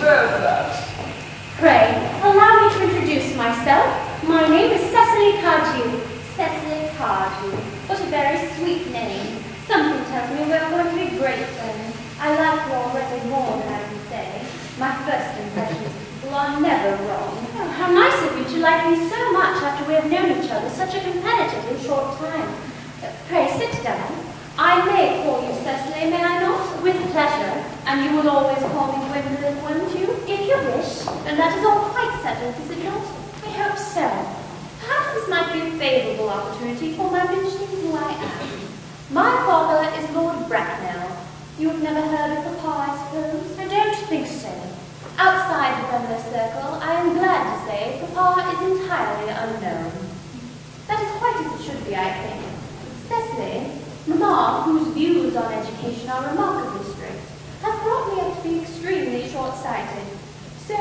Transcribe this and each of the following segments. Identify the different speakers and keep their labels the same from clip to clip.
Speaker 1: Perfect.
Speaker 2: Pray, allow me to introduce myself. My name is Cecily Cardew.
Speaker 3: Cecily Cardew. What a very sweet name. Something tells me we're going to be great friends. I like you already more than I can say. My first impressions of people are never wrong.
Speaker 2: Oh, how nice of you to like me so much after we have known each other such a comparatively short time. Pray, sit down.
Speaker 3: I may call you Cecily, may I not?
Speaker 2: With pleasure.
Speaker 3: And you will always call me Gwendolyn, wouldn't you?
Speaker 2: If you wish.
Speaker 3: And that is all quite settled, is it not?
Speaker 2: I hope so.
Speaker 3: Perhaps this might be a favourable opportunity for my mentioning who I am. My father is Lord Bracknell. You have never heard of Papa, I suppose?
Speaker 2: I don't think so.
Speaker 3: Outside the family circle, I am glad to say Papa is entirely unknown. That is quite as it should be, I think. Cecily, Mamma, whose views on education are remarkably strict, has brought me up to be extremely short-sighted. So,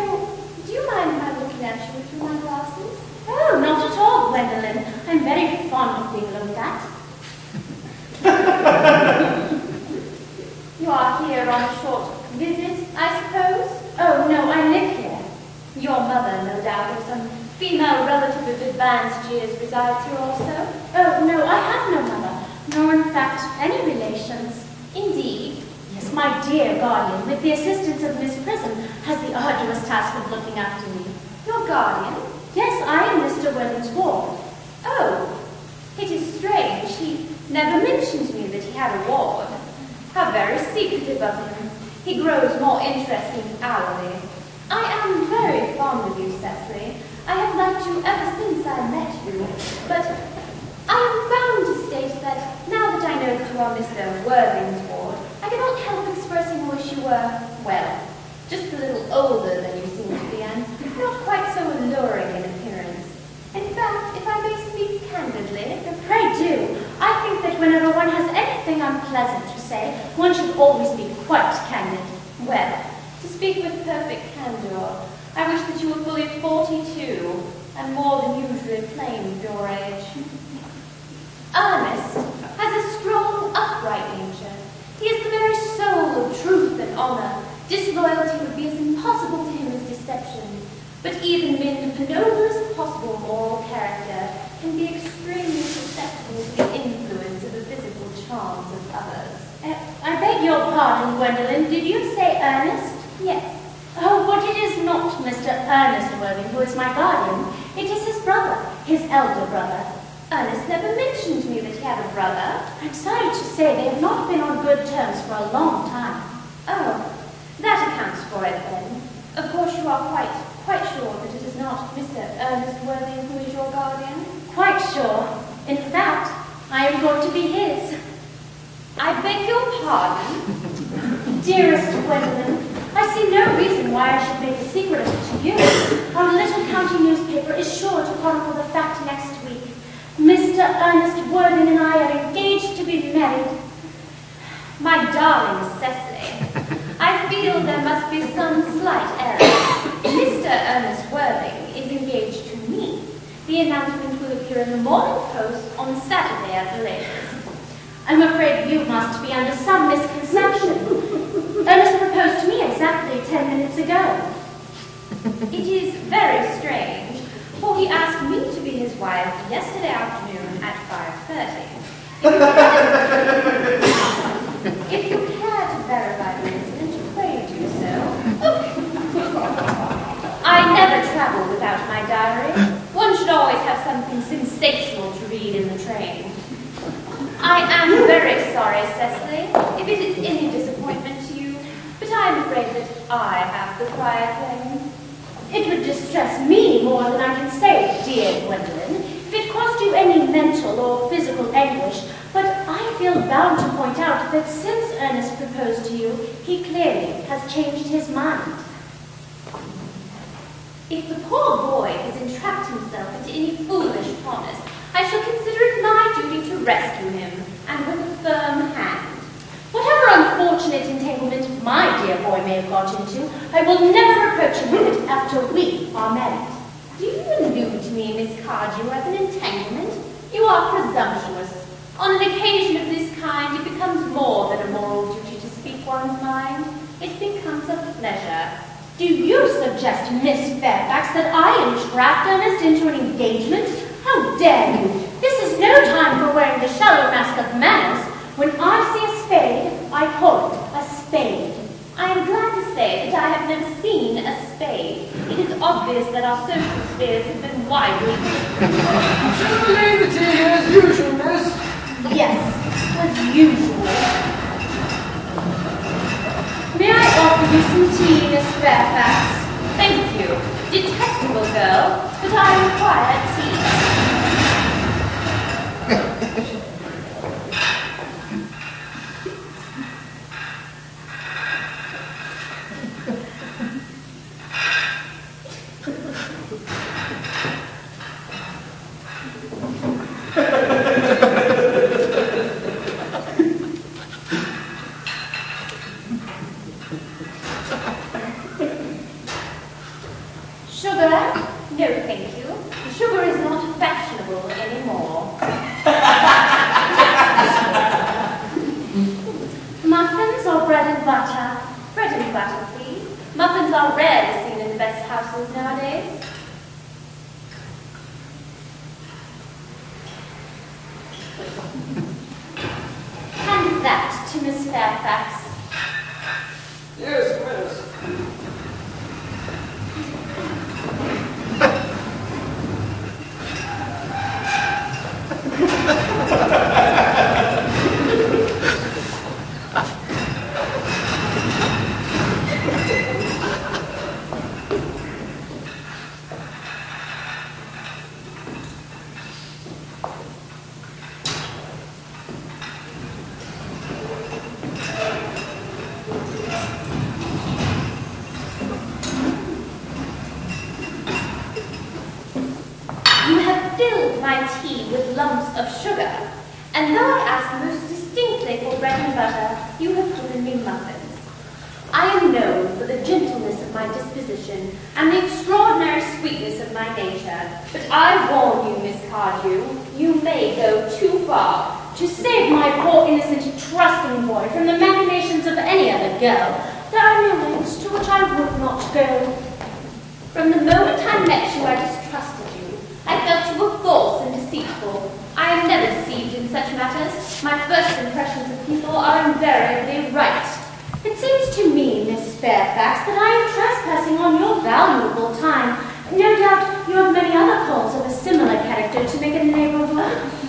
Speaker 3: do you mind my looking at you through my glasses?
Speaker 2: Oh, not at all, Gwendolyn. I'm very fond of being looked at.
Speaker 3: You are here on a short visit, I suppose?
Speaker 2: Oh, no, I live here.
Speaker 3: Your mother, no doubt, or some female relative of advanced years resides here also?
Speaker 2: Oh, no, I have no mother, nor in fact any relations.
Speaker 3: Indeed?
Speaker 2: Yes, my dear guardian, with the assistance of Miss Prism, has the arduous task of looking after me.
Speaker 3: Your guardian?
Speaker 2: Yes, I am Mr. Worthing's ward.
Speaker 3: Oh, it is strange. He never mentioned to me that he had a ward. How very secretive of him. He grows more interesting hourly. I am very fond of you, Cecily. I have liked you ever since I met you. But I am bound to state that now that I know that you are Mr. Worthing's ward, I cannot help expressing a wish you were, well, just a little older than you seem to be, and not quite so alluring in appearance. In fact, if I may speak candidly,
Speaker 2: pray do. I think that whenever one has anything unpleasant to say, one should always be quite candid.
Speaker 3: Well, to speak with perfect candor, I wish that you were fully 42 and more than usually plain for your age. Earnest has a strong, upright nature. He is the very soul of truth and honour. Disloyalty would be as impossible to him as deception. But even men of the noblest possible moral character can be extremely susceptible to the influence of the physical charms of others.
Speaker 2: I beg your pardon, Gwendolyn. Did you say Ernest?
Speaker 3: Yes.
Speaker 2: Oh, but it is not Mr. Ernest Worthing who is my guardian. It is his brother, his elder brother.
Speaker 3: Ernest never mentioned to me that he had a brother.
Speaker 2: I'm sorry to say they have not been on good terms for a long time.
Speaker 3: Oh, that accounts for it then. Of course you are quite sure that it is not Mr. Ernest Worthing who is your guardian?
Speaker 2: Quite sure. In fact, I am going to be his.
Speaker 3: I beg your pardon?
Speaker 2: Dearest Gwendolyn, I see no reason why I should make a secret of it to you. Our little county newspaper is sure to chronicle the fact next week. Mr. Ernest Worthing and I are engaged to be married.
Speaker 3: My darling Cecily, I feel there must be some slight error. Mr. Ernest Worthing is engaged to me. The announcement will appear in the Morning Post on Saturday at the latest.
Speaker 2: I'm afraid you must be under some misconception. Ernest proposed to me exactly 10 minutes ago.
Speaker 3: It is very strange, for he asked me to be his wife yesterday afternoon at 5:30. If you care to verify the incident, pray do so. I never travel without my diary. One should always have something sensational to read in the train. I am very sorry, Cecily, if it is any disappointment to you, but I am afraid that I have the prior claim.
Speaker 2: It would distress me more than I can say, dear Gwendolyn, if it caused you any mental or physical anguish, but I feel bound to point out that since Ernest proposed to you, he clearly has changed his mind.
Speaker 3: If the poor boy has entrapped himself into any foolish promise, I shall consider it my duty to rescue him, and with a firm hand.
Speaker 2: Whatever unfortunate entanglement my dear boy may have got into, I will never reproach him with it after we are married.
Speaker 3: Do you allude to me, Miss Cardew, as an entanglement? You are presumptuous. On an occasion of this kind, it becomes more than a moral duty to speak one's mind. It becomes a pleasure.
Speaker 2: Do you suggest, Miss Fairfax, that I entrapped Ernest into an engagement? How dare you? This is no time for wearing the shallow mask of manners. When I see a spade, I call it a spade.
Speaker 3: I am glad to say that I have never seen a spade. It is obvious that our social spheres have been widely different.
Speaker 1: Shall we lay the tea as usual, miss?
Speaker 2: Yes, as usual. May I offer you some tea, Miss Fairfax?
Speaker 3: Thank you, detestable girl, but I require tea.
Speaker 2: No doubt you have many other calls of a similar character to make in the neighborhood.